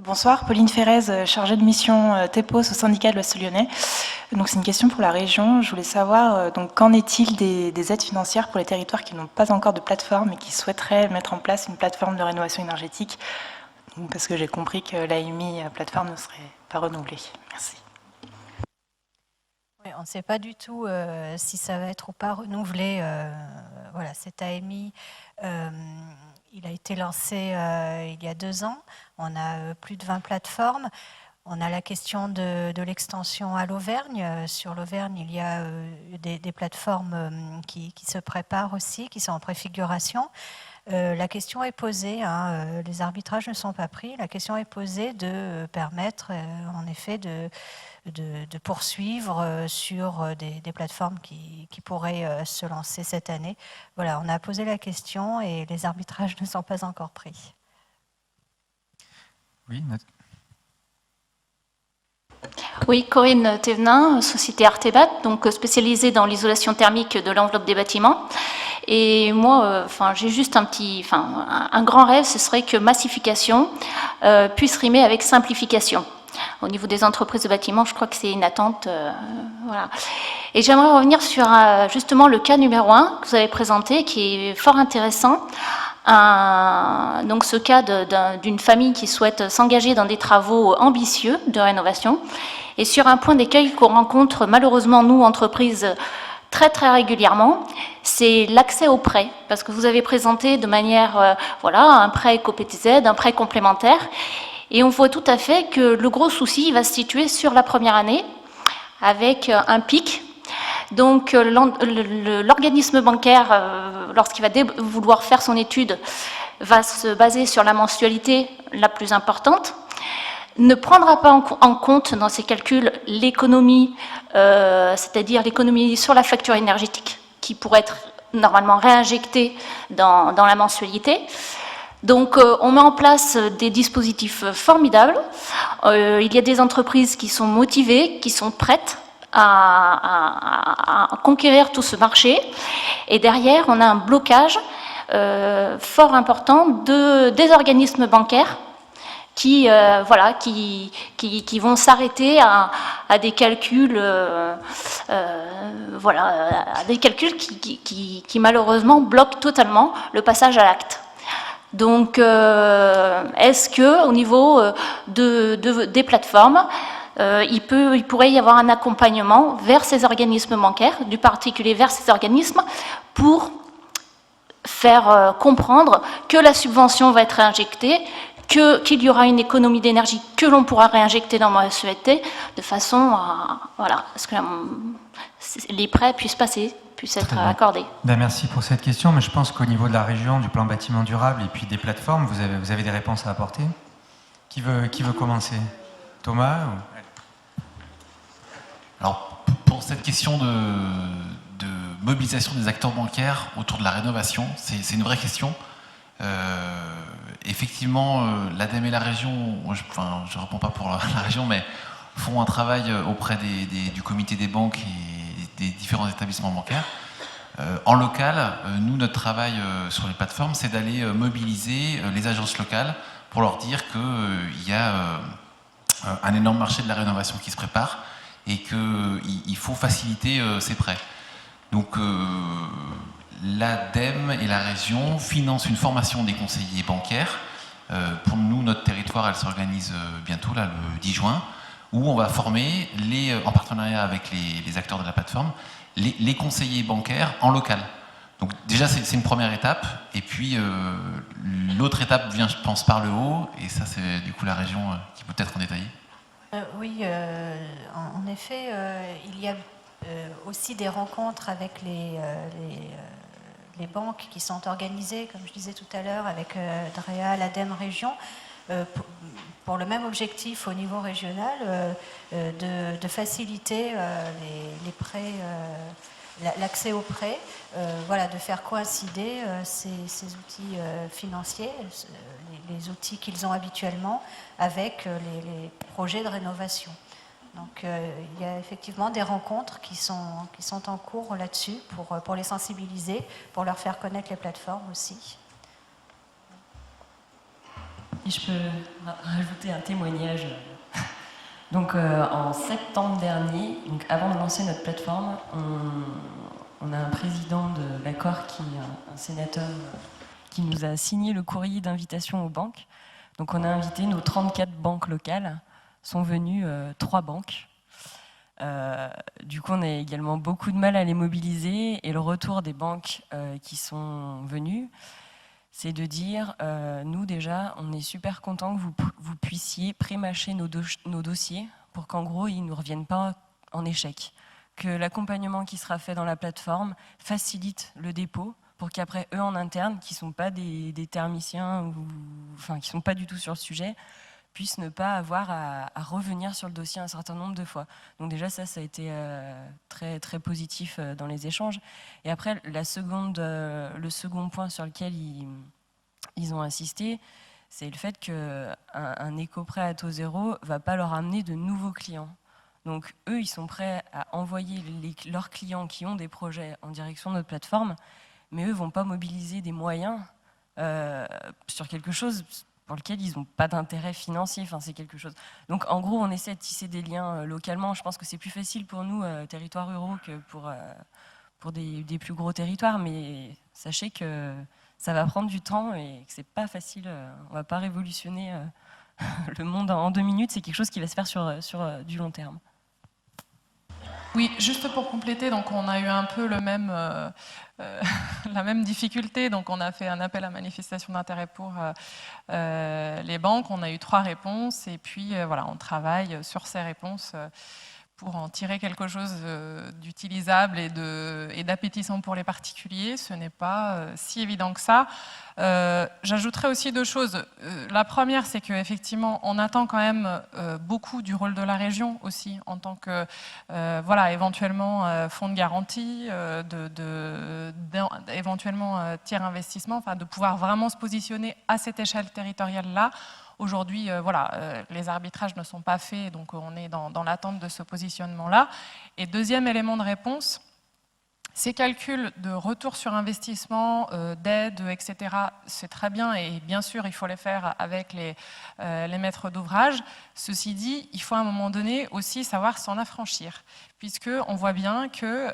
Bonsoir, Pauline Ferrez, chargée de mission TEPOS au syndicat de l'Ouest lyonnais. Donc c'est une question pour la région. Je voulais savoir, donc qu'en est-il des aides financières pour les territoires qui n'ont pas encore de plateforme et qui souhaiteraient mettre en place une plateforme de rénovation énergétique, parce que j'ai compris que l'AMI plateforme ne serait pas renouvelée. Merci. Oui, on ne sait pas du tout si ça va être ou pas renouvelé. Voilà, cet AMI, il a été lancé il y a 2 ans. On a plus de 20 plateformes. On a la question de l'extension à l'Auvergne. Sur l'Auvergne, il y a des plateformes qui se préparent aussi, qui sont en préfiguration. La question est posée, hein, les arbitrages ne sont pas pris, la question est posée de permettre en effet de poursuivre sur des plateformes qui pourraient se lancer cette année. Voilà, on a posé la question et les arbitrages ne sont pas encore pris. Oui, Oui, Corinne Thévenin, société Artebat, donc spécialisée dans l'isolation thermique de l'enveloppe des bâtiments. Et moi, j'ai juste un grand rêve, ce serait que massification puisse rimer avec simplification. Au niveau des entreprises de bâtiments, je crois que c'est une attente. Voilà. Et j'aimerais revenir sur justement le cas numéro 1 que vous avez présenté, qui est fort intéressant. Donc ce cas d'une famille qui souhaite s'engager dans des travaux ambitieux de rénovation. Et sur un point d'écueil qu'on rencontre malheureusement, nous, entreprises, très très régulièrement, c'est l'accès au prêt, parce que vous avez présenté de manière, un prêt éco-PTZ, un prêt complémentaire, et on voit tout à fait que le gros souci va se situer sur la première année, avec un pic. Donc l'organisme bancaire, lorsqu'il va vouloir faire son étude, va se baser sur la mensualité la plus importante, ne prendra pas en compte dans ses calculs l'économie, c'est-à-dire l'économie sur la facture énergétique, qui pourrait être normalement réinjectée dans la mensualité. Donc on met en place des dispositifs formidables. Il y a des entreprises qui sont motivées, qui sont prêtes à conquérir tout ce marché. Et derrière, on a un blocage fort important des organismes bancaires qui vont s'arrêter à des calculs, à des calculs qui malheureusement bloquent totalement le passage à l'acte. Donc, est-ce que au niveau des plateformes, il pourrait y avoir un accompagnement vers ces organismes bancaires, du particulier vers ces organismes, pour faire comprendre que la subvention va être réinjectée, qu'il y aura une économie d'énergie que l'on pourra réinjecter dans ma SET, de façon à ce que les prêts puissent être accordés. Merci pour cette question, mais je pense qu'au niveau de la région, du plan bâtiment durable et puis des plateformes, vous avez des réponses à apporter. Qui veut commencer? Thomas ou... Alors, pour cette question de mobilisation des acteurs bancaires autour de la rénovation, c'est une vraie question. Effectivement, l'ADEME et la région, je ne réponds pas pour la région, mais font un travail auprès du comité des banques et des différents établissements bancaires. En local, nous, notre travail sur les plateformes, c'est d'aller mobiliser les agences locales pour leur dire qu'il y a un énorme marché de la rénovation qui se prépare et qu'il faut faciliter ces prêts. Donc, l'ADEME et la région financent une formation des conseillers bancaires. Pour nous, notre territoire, elle s'organise bientôt, là, le 10 juin, où on va former, en partenariat avec les acteurs de la plateforme, les conseillers bancaires en local. Donc déjà, c'est une première étape. Et puis, l'autre étape vient, je pense, par le haut. Et ça, c'est du coup la région qui peut peut-être en détailler. Oui, en effet, il y a aussi des rencontres avec les banques qui sont organisées, comme je disais tout à l'heure, avec DREA, l'ADEME Région, pour le même objectif au niveau régional, de faciliter les prêts, l'accès aux prêts, de faire coïncider ces outils financiers, les outils qu'ils ont habituellement, avec les projets de rénovation. Donc il y a effectivement des rencontres qui sont en cours là-dessus pour les sensibiliser, pour leur faire connaître les plateformes aussi. Si je peux rajouter un témoignage. Donc en septembre dernier, donc avant de lancer notre plateforme, on a un président de l'Accord, qui est un sénateur, qui nous a signé le courrier d'invitation aux banques. Donc on a invité nos 34 banques locales, sont venues 3 banques. Du coup, on a également beaucoup de mal à les mobiliser, et le retour des banques qui sont venues, c'est de dire, nous déjà, on est super contents que vous puissiez pré-mâcher nos dossiers pour qu'en gros, ils ne nous reviennent pas en échec. Que l'accompagnement qui sera fait dans la plateforme facilite le dépôt pour qu'après, eux en interne, qui ne sont pas des thermiciens, ou, enfin, qui ne sont pas du tout sur le sujet, puissent ne pas avoir à revenir sur le dossier un certain nombre de fois. Donc déjà, ça a été très, très positif dans les échanges. Et après, le second point sur lequel ils ont insisté, c'est le fait qu'un éco-prêt à taux zéro ne va pas leur amener de nouveaux clients. Donc eux, ils sont prêts à envoyer leurs clients qui ont des projets en direction de notre plateforme, mais eux ne vont pas mobiliser des moyens sur quelque chose pour lequel ils n'ont pas d'intérêt financier. Enfin, c'est quelque chose. Donc en gros, on essaie de tisser des liens localement. Je pense que c'est plus facile pour nous, territoires ruraux, que pour des plus gros territoires, mais sachez que ça va prendre du temps et que c'est pas facile. On va pas révolutionner le monde en 2 minutes. C'est quelque chose qui va se faire sur du long terme. Oui, juste pour compléter, donc on a eu un peu la même difficulté. Donc on a fait un appel à manifestation d'intérêt pour les banques. On a eu 3 réponses, et puis voilà, on travaille sur ces réponses pour en tirer quelque chose d'utilisable et d'appétissant pour les particuliers. Ce n'est pas si évident que ça. J'ajouterais aussi 2 choses. La première, c'est qu'effectivement, on attend quand même beaucoup du rôle de la région aussi, en tant que, voilà, éventuellement fonds de garantie, éventuellement tiers investissement, enfin, de pouvoir vraiment se positionner à cette échelle territoriale-là. Aujourd'hui, voilà, les arbitrages ne sont pas faits, donc on est dans l'attente de ce positionnement-là. Et deuxième élément de réponse, ces calculs de retour sur investissement, d'aide, etc., c'est très bien, et bien sûr, il faut les faire avec les maîtres d'ouvrage. Ceci dit, il faut à un moment donné aussi savoir s'en affranchir, puisqu'on voit bien que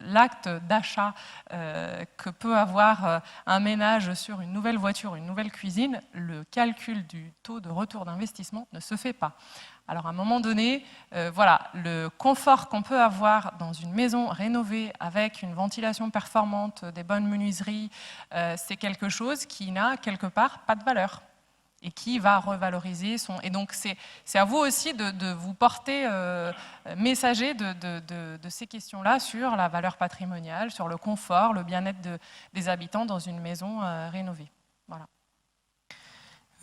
l'acte d'achat que peut avoir un ménage sur une nouvelle voiture, une nouvelle cuisine, le calcul du taux de retour d'investissement ne se fait pas. Alors à un moment donné, voilà, le confort qu'on peut avoir dans une maison rénovée avec une ventilation performante, des bonnes menuiseries, c'est quelque chose qui n'a quelque part pas de valeur et qui va revaloriser son... Et donc c'est à vous aussi de vous porter messager de ces questions-là sur la valeur patrimoniale, sur le confort, le bien-être des habitants dans une maison rénovée. Voilà.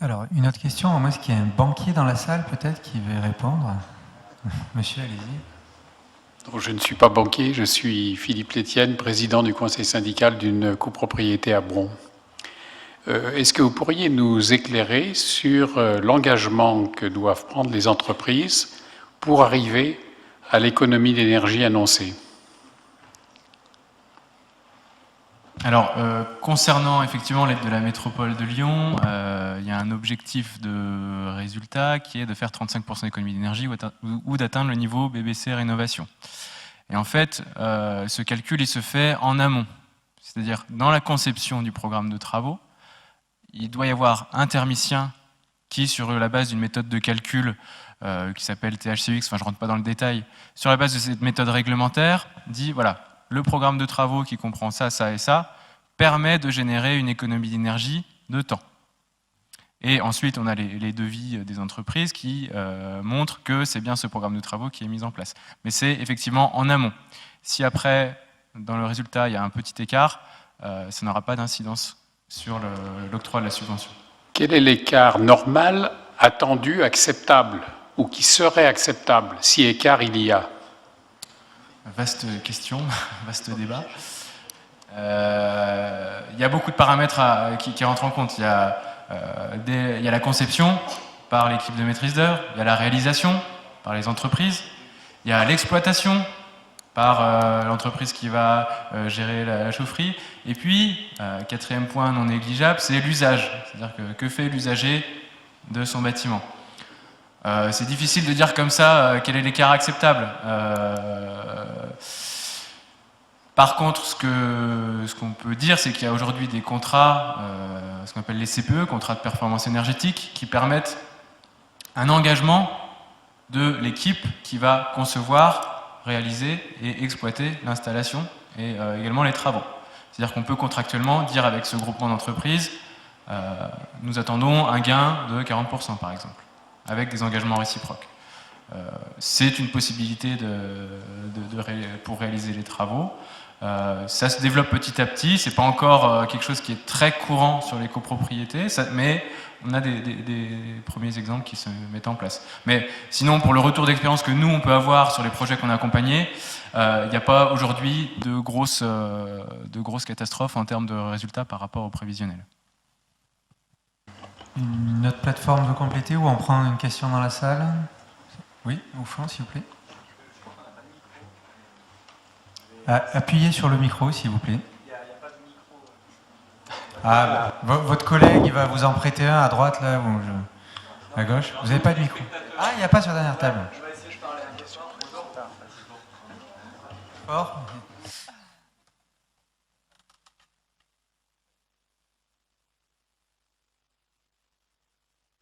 Alors, une autre question. Moi, est-ce qu'il y a un banquier dans la salle, peut-être, qui veut répondre? Monsieur, allez-y. Je ne suis pas banquier, je suis Philippe Létienne, président du conseil syndical d'une copropriété à Bron. Est-ce que vous pourriez nous éclairer sur l'engagement que doivent prendre les entreprises pour arriver à l'économie d'énergie annoncée? Alors, concernant effectivement l'aide de la métropole de Lyon, il y a un objectif de résultat qui est de faire 35% d'économie d'énergie ou d'atteindre le niveau BBC Rénovation. Et en fait, ce calcul, il se fait en amont. C'est-à-dire, dans la conception du programme de travaux, il doit y avoir un thermicien qui, sur la base d'une méthode de calcul qui s'appelle THCX, enfin je ne rentre pas dans le détail, sur la base de cette méthode réglementaire, dit voilà, le programme de travaux qui comprend ça, ça et ça, permet de générer une économie d'énergie de temps. Et ensuite, on a les devis des entreprises qui montrent que c'est bien ce programme de travaux qui est mis en place. Mais c'est effectivement en amont. Si après, dans le résultat, il y a un petit écart, ça n'aura pas d'incidence sur l'octroi de la subvention. Quel est l'écart normal, attendu, acceptable, ou qui serait acceptable, si écart il y a? Vaste question, vaste débat. Il y a beaucoup de paramètres qui rentrent en compte. Il y a la conception par l'équipe de maîtrise d'œuvre, il y a la réalisation par les entreprises, il y a l'exploitation par l'entreprise qui va gérer la chaufferie. Et puis, quatrième point non négligeable, c'est l'usage. C'est-à-dire que fait l'usager de son bâtiment. C'est difficile de dire comme ça quel est l'écart acceptable. Par contre, ce qu'on peut dire, c'est qu'il y a aujourd'hui des contrats, ce qu'on appelle les CPE, contrats de performance énergétique, qui permettent un engagement de l'équipe qui va concevoir, réaliser et exploiter l'installation et également les travaux. C'est-à-dire qu'on peut contractuellement dire avec ce groupement d'entreprises, nous attendons un gain de 40% par exemple, avec des engagements réciproques. C'est une possibilité pour réaliser les travaux. Ça se développe petit à petit, c'est pas encore quelque chose qui est très courant sur les copropriétés, mais on a des premiers exemples qui se mettent en place. Mais sinon, pour le retour d'expérience que nous, on peut avoir sur les projets qu'on a accompagnés, il n'y a pas aujourd'hui de grosses catastrophes en termes de résultats par rapport au prévisionnel. Notre plateforme veut compléter ou on prend une question dans la salle? Oui, au fond, s'il vous plaît. Appuyez sur le micro, s'il vous plaît. Ah, votre collègue, il va vous en prêter un à droite, là, ou à gauche. Vous n'avez pas de micro? Ah, il n'y a pas sur la dernière table. Je vais essayer de parler à la question. Fort.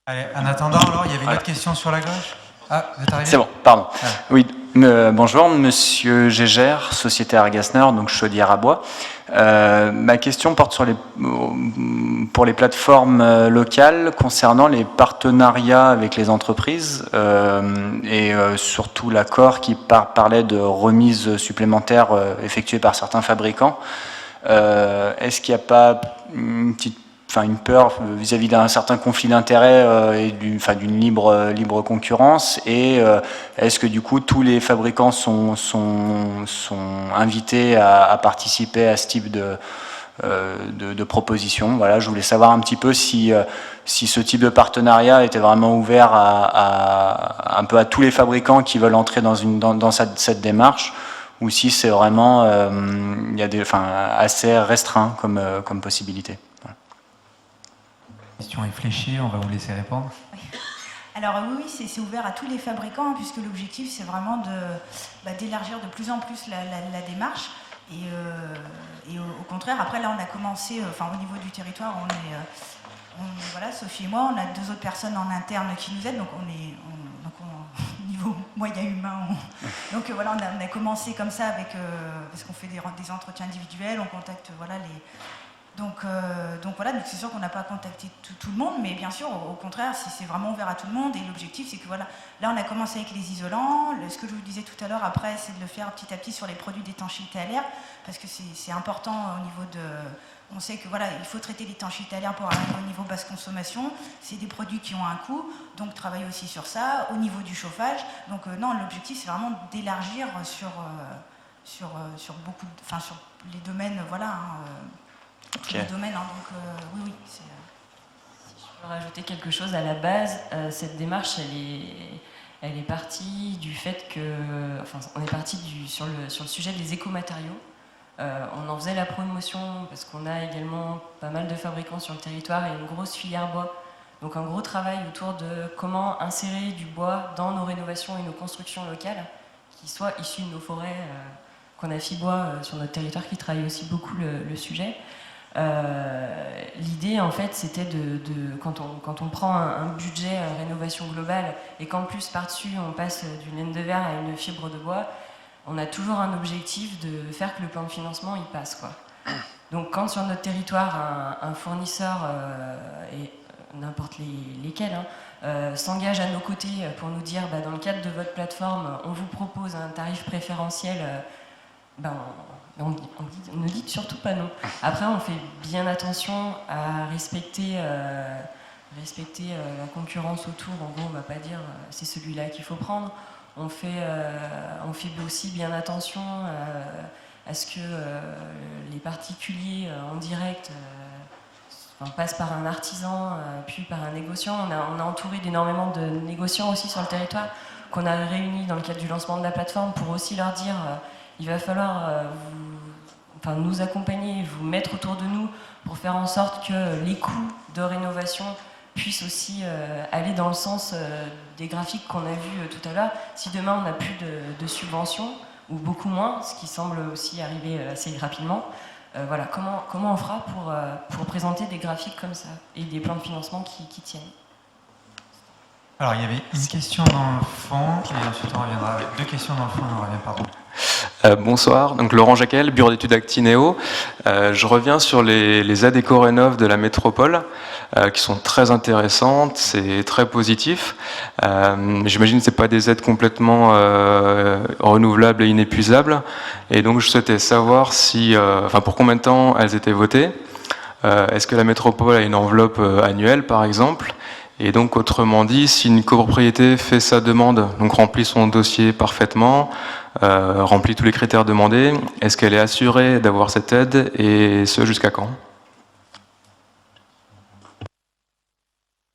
Allez, en attendant, alors, il y avait une autre question sur la gauche. Ah, vous êtes arrivé? C'est bon, pardon. Ah. Oui, bonjour, monsieur Gégère, société Argasner, donc chaudière à bois. Ma question porte pour les plateformes locales concernant les partenariats avec les entreprises et surtout l'accord qui parlait de remise supplémentaire effectuée par certains fabricants. Est-ce qu'il n'y a pas une peur vis-à-vis d'un certain conflit d'intérêts et d'une libre concurrence, et est-ce que du coup tous les fabricants sont invités à participer à ce type de proposition? Voilà, je voulais savoir un petit peu si ce type de partenariat était vraiment ouvert un peu à tous les fabricants qui veulent entrer dans cette démarche, ou si c'est vraiment assez restreint comme possibilité. La question est fléchée, on va vous laisser répondre. Alors oui, c'est ouvert à tous les fabricants, puisque l'objectif c'est vraiment d'élargir de plus en plus la démarche. Et au contraire, après là on a commencé, au niveau du territoire, voilà, Sophie et moi, on a 2 autres personnes en interne qui nous aident, donc au niveau moyen humain. Donc voilà, on a commencé comme ça parce qu'on fait des entretiens individuels, on contacte Donc voilà, donc c'est sûr qu'on n'a pas contacté tout le monde, mais bien sûr, au contraire, c'est vraiment ouvert à tout le monde. Et l'objectif, c'est que voilà, là on a commencé avec les isolants. Ce que je vous disais tout à l'heure, après, c'est de le faire petit à petit sur les produits d'étanchéité à l'air, parce que c'est important au niveau de... On sait que voilà, il faut traiter l'étanchéité à l'air pour arriver au niveau basse consommation. C'est des produits qui ont un coût, donc travailler aussi sur ça, au niveau du chauffage. Donc non, l'objectif, c'est vraiment d'élargir sur beaucoup, sur les domaines, voilà. Okay. Les domaines, donc oui. Si je peux rajouter quelque chose, à la base, cette démarche, elle est partie du fait que, on est parti sur le sujet des écomatériaux. On en faisait la promotion parce qu'on a également pas mal de fabricants sur le territoire et une grosse filière bois. Donc un gros travail autour de comment insérer du bois dans nos rénovations et nos constructions locales, qui soient issues de nos forêts, qu'on a Fibois sur notre territoire qui travaille aussi beaucoup le sujet. L'idée en fait c'était quand on prend un budget rénovation globale et qu'en plus par-dessus on passe d'une laine de verre à une fibre de bois, on a toujours un objectif de faire que le plan de financement il passe, quoi. Donc quand sur notre territoire un fournisseur, et n'importe lesquels, s'engage à nos côtés pour nous dire dans le cadre de votre plateforme on vous propose un tarif préférentiel, on ne dit surtout pas non. Après, on fait bien attention à respecter la concurrence autour. En gros, on ne va pas dire c'est celui-là qu'il faut prendre. On fait aussi bien attention à ce que les particuliers en direct passent par un artisan, puis par un négociant. On a entouré d'énormément de négociants aussi sur le territoire qu'on a réunis dans le cadre du lancement de la plateforme pour aussi leur dire il va falloir nous accompagner, vous mettre autour de nous pour faire en sorte que les coûts de rénovation puissent aussi aller dans le sens des graphiques qu'on a vus tout à l'heure. Si demain on n'a plus de subventions, ou beaucoup moins, ce qui semble aussi arriver assez rapidement, voilà, comment on fera pour présenter des graphiques comme ça et des plans de financement qui tiennent? Alors, il y avait une question dans le fond, et ensuite on reviendra avec 2 questions dans le fond, on revient, pardon. Bonsoir, donc Laurent Jacquel, bureau d'études Actineo. Je reviens sur les aides éco-rénov de la métropole, qui sont très intéressantes, c'est très positif. J'imagine que ce n'est pas des aides complètement renouvelables et inépuisables. Et donc je souhaitais savoir si, pour combien de temps elles étaient votées. Est-ce que la métropole a une enveloppe annuelle, par exemple? Et donc, autrement dit, si une copropriété fait sa demande, donc remplit son dossier parfaitement, remplit tous les critères demandés, est-ce qu'elle est assurée d'avoir cette aide, et ce, jusqu'à quand?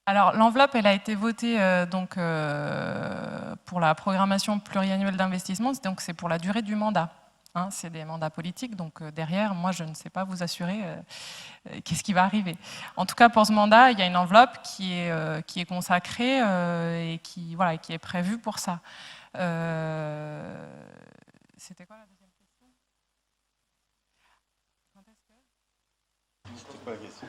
Alors, l'enveloppe, elle a été votée pour la programmation pluriannuelle d'investissement, donc c'est pour la durée du mandat. Hein, c'est des mandats politiques, donc derrière, moi, je ne sais pas vous assurer qu'est-ce qui va arriver. En tout cas, pour ce mandat, il y a une enveloppe qui est consacrée et qui est prévue pour ça. C'était quoi la deuxième question? C'était quoi la question?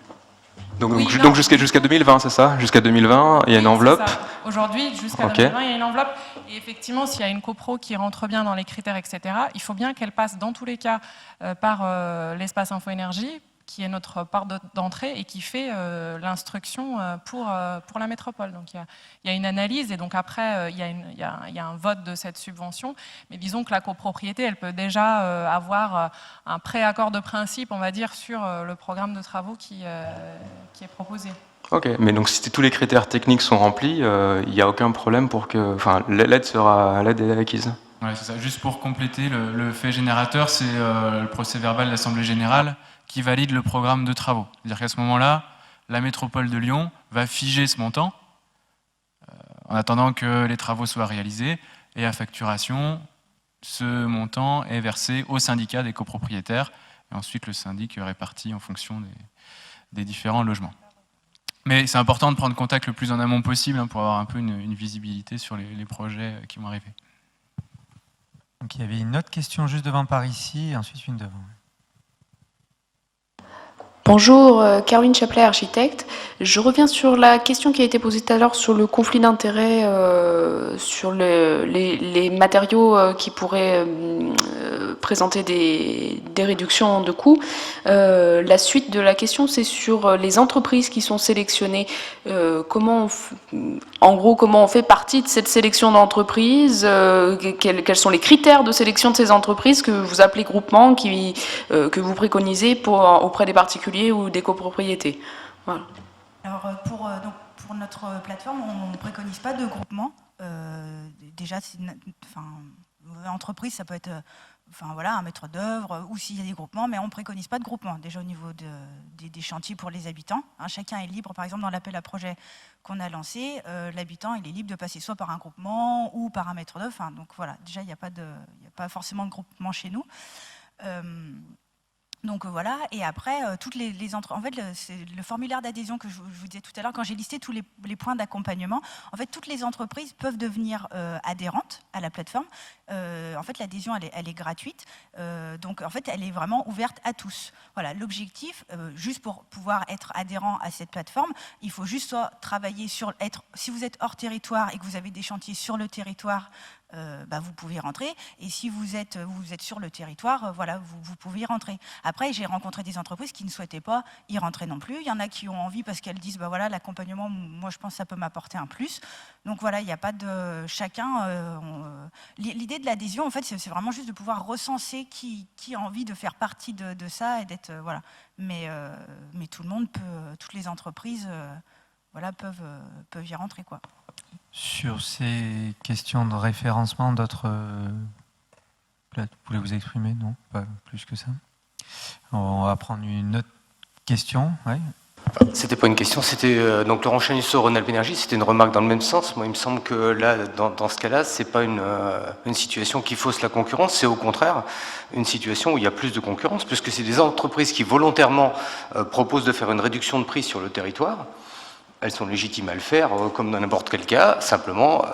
Donc jusqu'à 2020, c'est ça? Jusqu'à 2020, il y a une enveloppe. Aujourd'hui, jusqu'à 2020, il y a une enveloppe. Et effectivement, s'il y a une copro qui rentre bien dans les critères, etc., il faut bien qu'elle passe dans tous les cas par l'espace Info-Énergie, qui est notre porte d'entrée et qui fait l'instruction pour la métropole. Donc il y a une analyse et donc après il y a un vote de cette subvention. Mais disons que la copropriété, elle peut déjà avoir un préaccord de principe, on va dire, sur le programme de travaux qui est proposé. Ok, mais donc si tous les critères techniques sont remplis, il n'y a aucun problème pour que, l'aide est acquise. Ouais, c'est ça. Juste pour compléter, le fait générateur, c'est le procès-verbal de l'Assemblée générale qui valide le programme de travaux. C'est-à-dire qu'à ce moment-là, la métropole de Lyon va figer ce montant en attendant que les travaux soient réalisés, et à facturation, ce montant est versé au syndicat des copropriétaires, et ensuite le syndic répartit en fonction des différents logements. Mais c'est important de prendre contact le plus en amont possible pour avoir un peu une visibilité sur les projets qui vont arriver. Donc il y avait une autre question juste devant par ici, et ensuite une devant. Bonjour, Caroline Chaplet, architecte. Je reviens sur la question qui a été posée tout à l'heure sur le conflit d'intérêts, sur les matériaux qui pourraient présenter des réductions de coûts. La suite de la question, c'est sur les entreprises qui sont sélectionnées. Comment on fait partie de cette sélection d'entreprises? Quels sont les critères de sélection de ces entreprises que vous appelez groupements, que vous préconisez auprès des particuliers ou des copropriétés? Voilà. Alors pour notre plateforme, on ne préconise pas de groupement. Déjà, entreprise, ça peut être un maître d'œuvre ou s'il y a des groupements, mais on ne préconise pas de groupement. Déjà au niveau des chantiers pour les habitants, hein, chacun est libre. Par exemple, dans l'appel à projet qu'on a lancé, l'habitant il est libre de passer soit par un groupement ou par un maître d'œuvre. Donc voilà, déjà il n'y a pas forcément de groupement chez nous. Donc voilà, et après, toutes les en fait, c'est le formulaire d'adhésion que je vous disais tout à l'heure, quand j'ai listé tous les points d'accompagnement, en fait, toutes les entreprises peuvent devenir adhérentes à la plateforme. En fait, l'adhésion, elle est gratuite, donc en fait, elle est vraiment ouverte à tous. Voilà, l'objectif, juste pour pouvoir être adhérent à cette plateforme, il faut juste soit travailler si vous êtes hors territoire et que vous avez des chantiers sur le territoire, vous pouvez rentrer, et si vous êtes sur le territoire, voilà, vous pouvez y rentrer. Après, j'ai rencontré des entreprises qui ne souhaitaient pas y rentrer non plus. Il y en a qui ont envie parce qu'elles disent, voilà, l'accompagnement, moi je pense que ça peut m'apporter un plus. Donc voilà, il n'y a pas de chacun. L'idée de l'adhésion, en fait, c'est vraiment juste de pouvoir recenser qui a envie de faire partie de ça et d'être voilà. Mais tout le monde peut, toutes les entreprises, peuvent y rentrer, quoi. Sur ces questions de référencement, d'autres... Vous voulez vous exprimer? Non, pas plus que ça. On va prendre une autre question. Ouais. C'était pas une question, c'était donc Laurent Chanusso, Rhône-Alpes Énergie, c'était une remarque dans le même sens. Moi, il me semble que là, dans ce cas-là, c'est pas une situation qui fausse la concurrence, c'est au contraire une situation où il y a plus de concurrence, puisque c'est des entreprises qui volontairement proposent de faire une réduction de prix sur le territoire. Elles sont légitimes à le faire, comme dans n'importe quel cas. Simplement,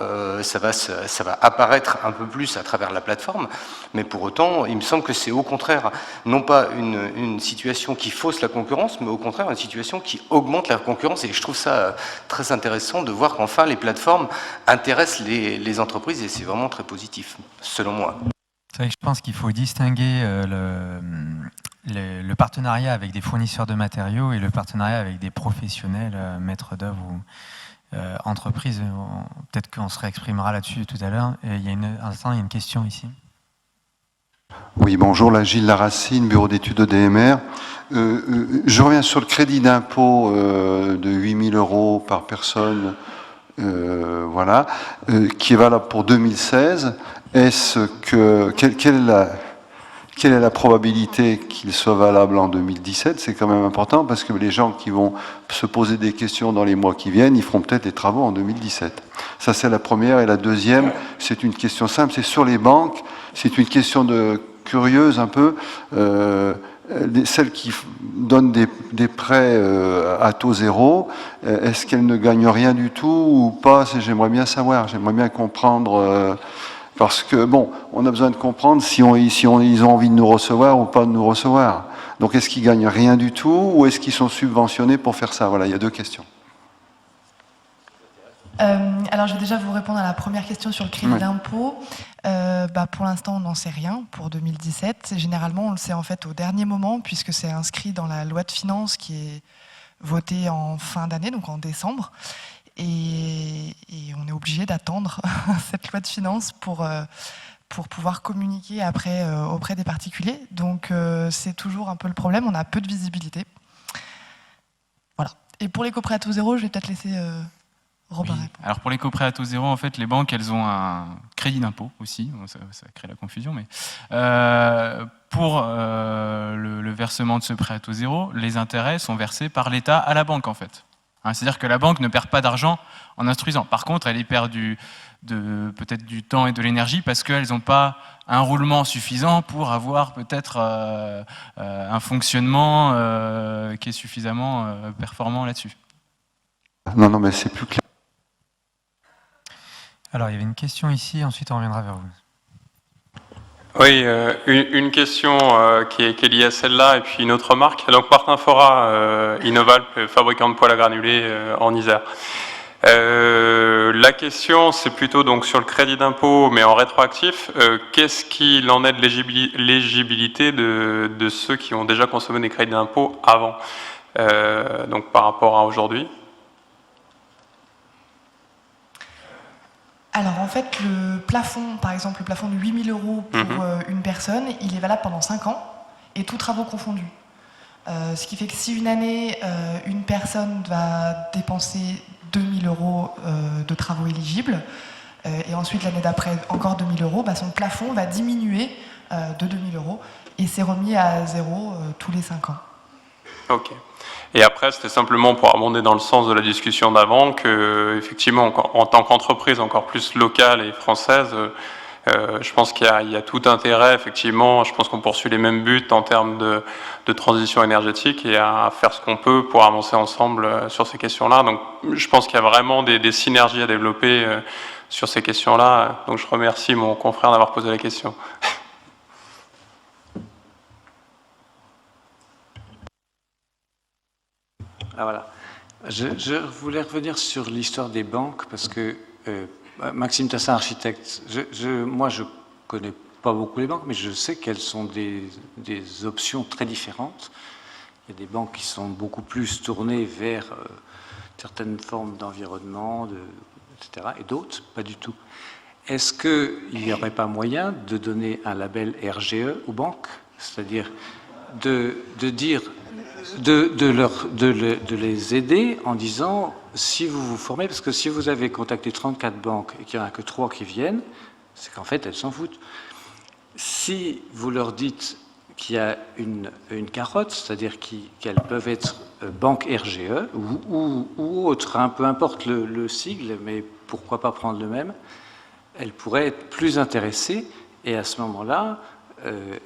ça va apparaître un peu plus à travers la plateforme. Mais pour autant, il me semble que c'est au contraire, non pas une situation qui fausse la concurrence, mais au contraire une situation qui augmente la concurrence. Et je trouve ça très intéressant de voir qu'enfin les plateformes intéressent les entreprises, et c'est vraiment très positif, selon moi. C'est vrai que je pense qu'il faut distinguer le partenariat avec des fournisseurs de matériaux et le partenariat avec des professionnels, maîtres d'œuvre ou entreprises. Peut-être qu'on se réexprimera là-dessus tout à l'heure. Il y a une question ici. Oui, bonjour, là Gilles Laracine, bureau d'études EDMR. Je reviens sur le crédit d'impôt de 8 000 € par personne, voilà, qui est valable pour 2016. Quelle est la probabilité qu'il soit valable en 2017? C'est quand même important parce que les gens qui vont se poser des questions dans les mois qui viennent, ils feront peut-être des travaux en 2017. Ça, c'est la première. Et la deuxième, c'est une question simple, c'est sur les banques. C'est une question curieuse un peu. Celles qui donnent des prêts à taux zéro, est-ce qu'elles ne gagnent rien du tout ou pas? J'aimerais bien savoir, j'aimerais bien comprendre... Parce que, bon, on a besoin de comprendre si ils ont envie de nous recevoir ou pas de nous recevoir. Donc, est-ce qu'ils gagnent rien du tout ou est-ce qu'ils sont subventionnés pour faire ça? Voilà, il y a deux questions. Alors, je vais déjà vous répondre à la première question sur le crédit d'impôt. Pour l'instant, on n'en sait rien pour 2017. Généralement, on le sait en fait au dernier moment, puisque c'est inscrit dans la loi de finances qui est votée en fin d'année, donc en décembre. Et on est obligé d'attendre cette loi de finances pour pouvoir communiquer après auprès des particuliers. Donc c'est toujours un peu le problème, on a peu de visibilité. Voilà. Et pour les coprêts à taux zéro, je vais peut-être laisser Robin répondre. Alors pour les coprêts à taux zéro, en fait, les banques, elles ont un crédit d'impôt aussi, ça crée la confusion, mais pour le versement de ce prêt à taux zéro, les intérêts sont versés par l'État à la banque, en fait. C'est-à-dire que la banque ne perd pas d'argent en instruisant. Par contre, elle y perd peut-être du temps et de l'énergie parce qu'elles n'ont pas un roulement suffisant pour avoir peut-être un fonctionnement qui est suffisamment performant là-dessus. Non, mais c'est plus clair. Alors, il y avait une question ici, ensuite on reviendra vers vous. Oui, une question qui est liée à celle-là, et puis une autre remarque. Donc Martin Fora, Innovalp, fabricant de poêles à granulés en Isère. La question, c'est plutôt donc sur le crédit d'impôt, mais en rétroactif. Qu'est-ce qu'il en est de l'éligibilité de ceux qui ont déjà consommé des crédits d'impôt avant, donc par rapport à aujourd'hui? Alors en fait, le plafond, par exemple, le plafond de 8 000 € pour une personne, il est valable pendant 5 ans, et tous travaux confondus. Ce qui fait que si une année, une personne va dépenser 2 000 € de travaux éligibles, et ensuite l'année d'après encore 2 000 €, son plafond va diminuer de 2 000 €, et c'est remis à zéro tous les 5 ans. Ok. Et après, c'était simplement pour abonder dans le sens de la discussion d'avant que, effectivement, en tant qu'entreprise encore plus locale et française, je pense qu'il y a tout intérêt, effectivement, je pense qu'on poursuit les mêmes buts en termes de transition énergétique et à faire ce qu'on peut pour avancer ensemble sur ces questions-là. Donc, je pense qu'il y a vraiment des synergies à développer sur ces questions-là. Donc, je remercie mon confrère d'avoir posé la question. Ah, voilà. Je voulais revenir sur l'histoire des banques parce que Maxime Tassin, architecte, moi je connais pas beaucoup les banques, mais je sais qu'elles sont des options très différentes. Il y a des banques qui sont beaucoup plus tournées vers certaines formes d'environnement, etc., et d'autres pas du tout. Est-ce qu'il n'y aurait pas moyen de donner un label RGE aux banques, c'est-à-dire de les aider en disant, si vous vous formez, parce que si vous avez contacté 34 banques et qu'il n'y en a que 3 qui viennent, c'est qu'en fait elles s'en foutent. Si vous leur dites qu'il y a une carotte, c'est-à-dire qu'elles peuvent être banque RGE ou autre, hein, peu importe le sigle, mais pourquoi pas prendre le même, elles pourraient être plus intéressées et à ce moment-là,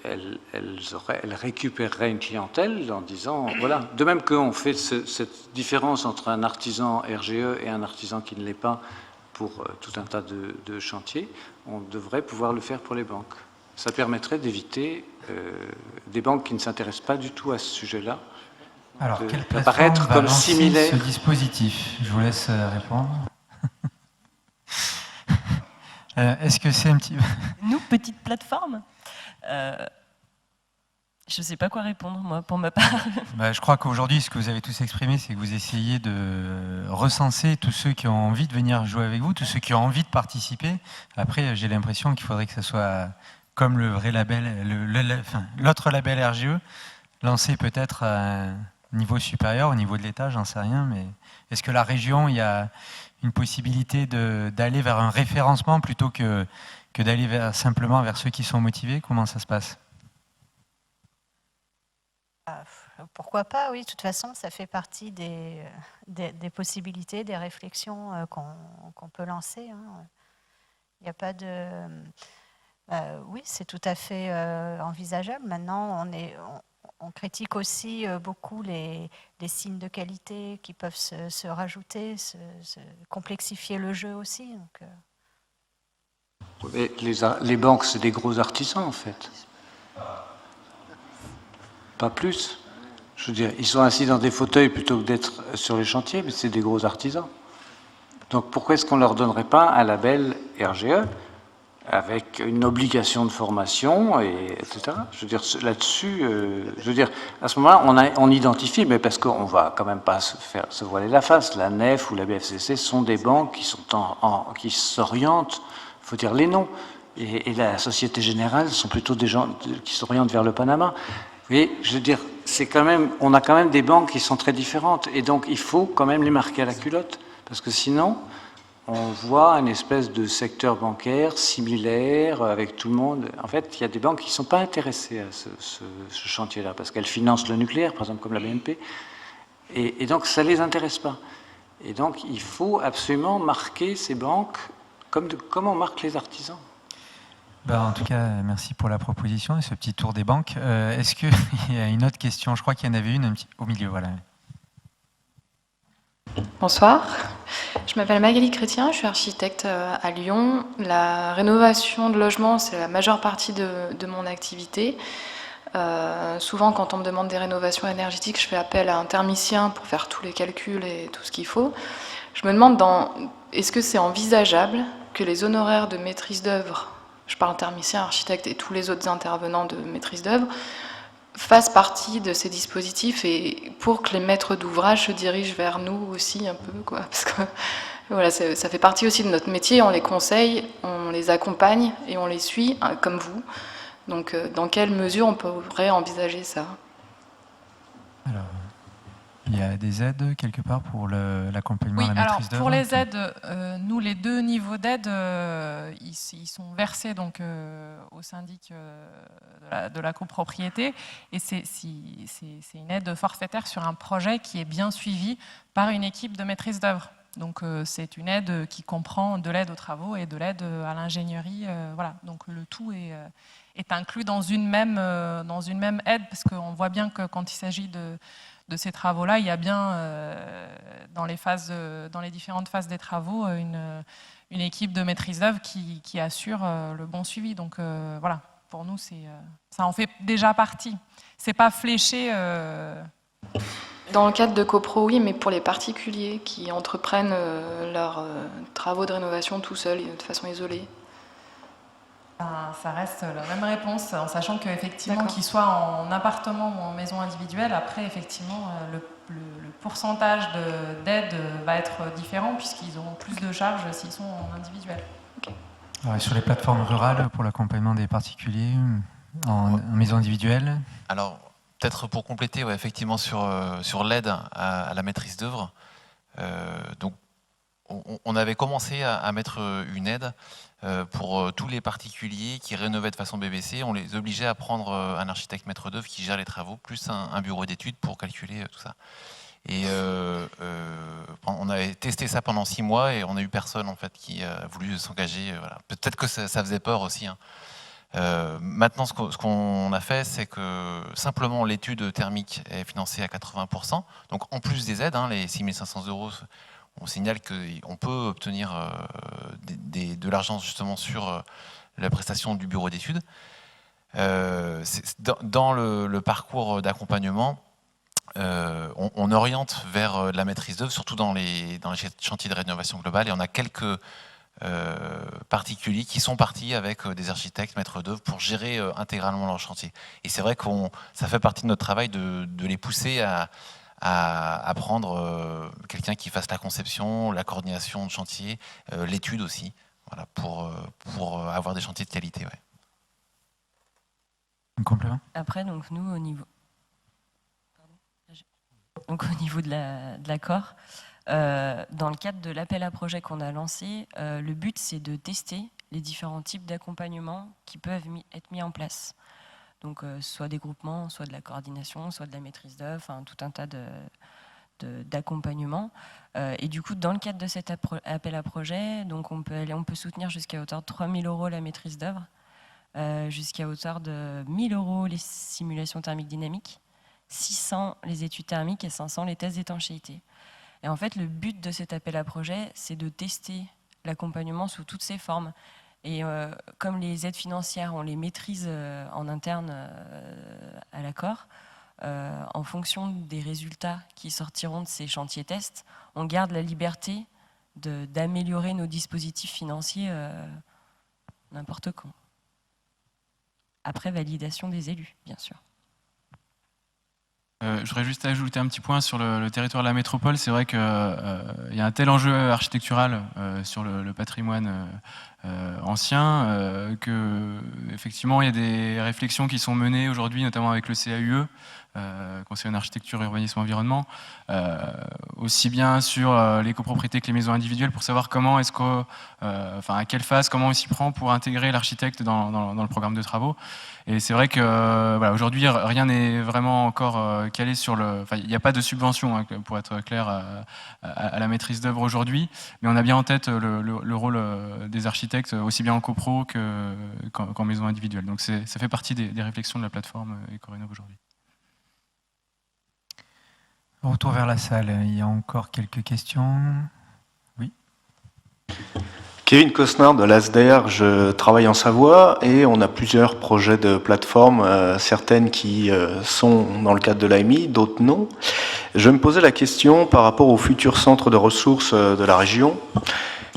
elles récupéreraient une clientèle en disant, voilà, de même qu'on fait cette différence entre un artisan RGE et un artisan qui ne l'est pas pour tout un tas de chantiers, on devrait pouvoir le faire pour les banques. Ça permettrait d'éviter des banques qui ne s'intéressent pas du tout à ce sujet-là. Alors, quelle plateforme apparaître va comme lancer similaire. ce dispositif? Je vous laisse répondre. Est-ce que c'est un petit... Nous, petite plateforme, je ne sais pas quoi répondre, moi, pour ma part. Je crois qu'aujourd'hui, ce que vous avez tous exprimé, c'est que vous essayez de recenser tous ceux qui ont envie de venir jouer avec vous, tous ceux qui ont envie de participer. Après, j'ai l'impression qu'il faudrait que ce soit comme le vrai label, l'autre label RGE, lancé peut-être à un niveau supérieur, au niveau de l'État, j'en sais rien, mais est-ce que la région, il y a une possibilité d'aller vers un référencement plutôt que d'aller simplement vers ceux qui sont motivés? Comment ça se passe? Pourquoi pas, oui. De toute façon, ça fait partie des possibilités, des réflexions qu'on peut lancer. Hein. Il n'y a pas de... oui, c'est tout à fait envisageable. Maintenant, on critique aussi beaucoup les signes de qualité qui peuvent se rajouter, complexifier le jeu aussi. Donc, les banques, c'est des gros artisans, en fait. Pas plus. Je veux dire, ils sont assis dans des fauteuils plutôt que d'être sur les chantiers, mais c'est des gros artisans. Donc pourquoi est-ce qu'on ne leur donnerait pas un label RGE avec une obligation de formation, etc. Je veux dire, là-dessus, je veux dire, à ce moment-là, on identifie, mais parce qu'on ne va quand même pas se voiler la face. La NEF ou la BFCC sont des banques qui s'orientent, il faut dire les noms, et la Société Générale sont plutôt des gens qui s'orientent vers le Panama. Vous voyez, je veux dire, on a quand même des banques qui sont très différentes, et donc il faut quand même les marquer à la culotte, parce que sinon, on voit une espèce de secteur bancaire similaire avec tout le monde. En fait, il y a des banques qui ne sont pas intéressées à ce chantier-là, parce qu'elles financent le nucléaire, par exemple, comme la BNP, et donc ça ne les intéresse pas. Et donc, il faut absolument marquer ces banques comme on marque les artisans. En tout cas, merci pour la proposition et ce petit tour des banques. Est-ce qu'il y a une autre question? Je crois qu'il y en avait une au milieu. Voilà. Bonsoir, je m'appelle Magali Chrétien, je suis architecte à Lyon. La rénovation de logements, c'est la majeure partie de mon activité. Souvent, quand on me demande des rénovations énergétiques, je fais appel à un thermicien pour faire tous les calculs et tout ce qu'il faut. Je me demande, est-ce que c'est envisageable que les honoraires de maîtrise d'œuvre, je parle thermicien, architecte et tous les autres intervenants de maîtrise d'œuvre, fassent partie de ces dispositifs et pour que les maîtres d'ouvrage se dirigent vers nous aussi un peu, quoi, parce que voilà, ça fait partie aussi de notre métier, on les conseille, on les accompagne et on les suit, comme vous. Donc, dans quelle mesure on pourrait envisager ça? Alors, il y a des aides quelque part pour l'accompagnement Oui, à la maîtrise d'œuvre? Pour les aides, nous, les deux niveaux d'aide, ils sont versés donc, au syndic de la copropriété. Et c'est une aide forfaitaire sur un projet qui est bien suivi par une équipe de maîtrise d'œuvre. Donc c'est une aide qui comprend de l'aide aux travaux et de l'aide à l'ingénierie. Voilà. Donc le tout est inclus dans une même aide, parce qu'on voit bien que quand il s'agit de ces travaux-là, il y a bien dans les différentes phases des travaux une équipe de maîtrise d'œuvre qui assure le bon suivi. Donc voilà, pour nous, ça en fait déjà partie. C'est pas fléché. Dans le cadre de copro, oui, mais pour les particuliers qui entreprennent leurs travaux de rénovation tout seuls, de façon isolée. Ça reste la même réponse, en sachant qu'effectivement, qu'ils soient en appartement ou en maison individuelle, après, effectivement, le pourcentage d'aide va être différent, puisqu'ils auront plus de charges s'ils sont en individuel. Okay. Alors, sur les plateformes rurales, pour l'accompagnement des particuliers en maison individuelle? Alors, peut-être pour compléter, ouais, effectivement, sur l'aide à la maîtrise d'œuvre, donc on avait commencé à mettre une aide pour tous les particuliers qui rénovaient de façon BBC. On les obligeait à prendre un architecte maître d'œuvre qui gère les travaux, plus un bureau d'études pour calculer tout ça. Et on avait testé ça pendant 6 mois et on n'a eu personne en fait qui a voulu s'engager. Voilà. Peut-être que ça faisait peur aussi. Hein. Maintenant, ce qu'on a fait, c'est que simplement l'étude thermique est financée à 80%. Donc en plus des aides, hein, les 6 500 €, on signale qu'on peut obtenir de l'argent justement sur la prestation du bureau d'études. Dans le parcours d'accompagnement, on oriente vers de la maîtrise d'œuvre, surtout dans les chantiers de rénovation globale, et on a quelques particuliers qui sont partis avec des architectes maîtres d'œuvre pour gérer intégralement leur chantier. Et c'est vrai que ça fait partie de notre travail de les pousser à prendre quelqu'un qui fasse la conception, la coordination de chantier, l'étude aussi, voilà, pour avoir des chantiers de qualité. Ouais. Un complément ? Après, donc nous, au niveau de l'accord, dans le cadre de l'appel à projet qu'on a lancé, le but c'est de tester les différents types d'accompagnement qui peuvent être mis en place. Donc soit des groupements, soit de la coordination, soit de la maîtrise d'œuvre, enfin tout un tas d'accompagnements. Et du coup, dans le cadre de cet appel à projet, donc on peut soutenir jusqu'à hauteur de 3 000 € la maîtrise d'œuvre, jusqu'à hauteur de 1 000 € les simulations thermiques dynamiques, 600 les études thermiques et 500 les tests d'étanchéité. Et en fait, le but de cet appel à projet, c'est de tester l'accompagnement sous toutes ses formes. Et comme les aides financières, on les maîtrise en interne à l'accord, en fonction des résultats qui sortiront de ces chantiers tests, on garde la liberté d'améliorer nos dispositifs financiers n'importe quand. Après validation des élus, bien sûr. Je voudrais juste ajouter un petit point sur le territoire de la métropole. C'est vrai qu'il y a un tel enjeu architectural sur le patrimoine ancien que effectivement il y a des réflexions qui sont menées aujourd'hui, notamment avec le CAUE, Conseil en architecture, urbanisme, environnement, aussi bien sur les copropriétés que les maisons individuelles, pour savoir comment est-ce que, à quelle phase, comment on s'y prend pour intégrer l'architecte dans le programme de travaux. Et c'est vrai que voilà, aujourd'hui, rien n'est vraiment encore calé sur il n'y a pas de subvention, hein, pour être clair, à la maîtrise d'œuvre aujourd'hui, mais on a bien en tête le rôle des architectes, aussi bien en copro qu'en maison individuelle. Donc ça fait partie des réflexions de la plateforme EcoRénov aujourd'hui. Retour vers la salle, il y a encore quelques questions. Oui. Kevin Cosnard de l'ASDER, je travaille en Savoie et on a plusieurs projets de plateforme, certaines qui sont dans le cadre de l'AMI, d'autres non. Je me posais la question par rapport au futur centre de ressources de la région.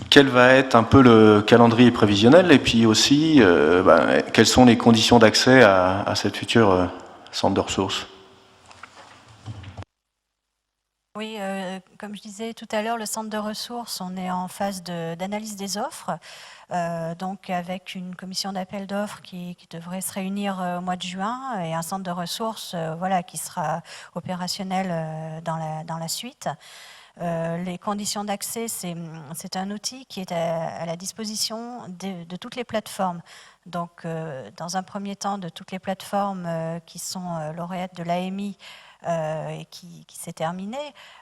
Quel va être un peu le calendrier prévisionnel et puis aussi quelles sont les conditions d'accès à cette future centre de ressources ? Oui, comme je disais tout à l'heure, le centre de ressources, on est en phase d'analyse des offres, donc avec une commission d'appel d'offres qui devrait se réunir au mois de juin et un centre de ressources qui sera opérationnel dans la suite. Les conditions d'accès, c'est un outil qui est à la disposition de toutes les plateformes. Donc, dans un premier temps, de toutes les plateformes qui sont lauréates de l'AMI, et qui s'est terminé.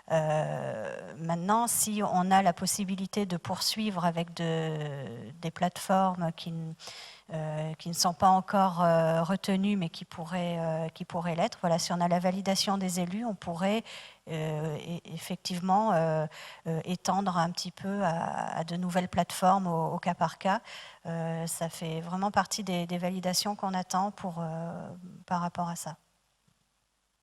Maintenant, si on a la possibilité de poursuivre avec des plateformes qui ne sont pas encore retenues, mais qui pourraient l'être, voilà, si on a la validation des élus, on pourrait effectivement étendre un petit peu à de nouvelles plateformes au cas par cas. Ça fait vraiment partie des validations qu'on attend par rapport à ça.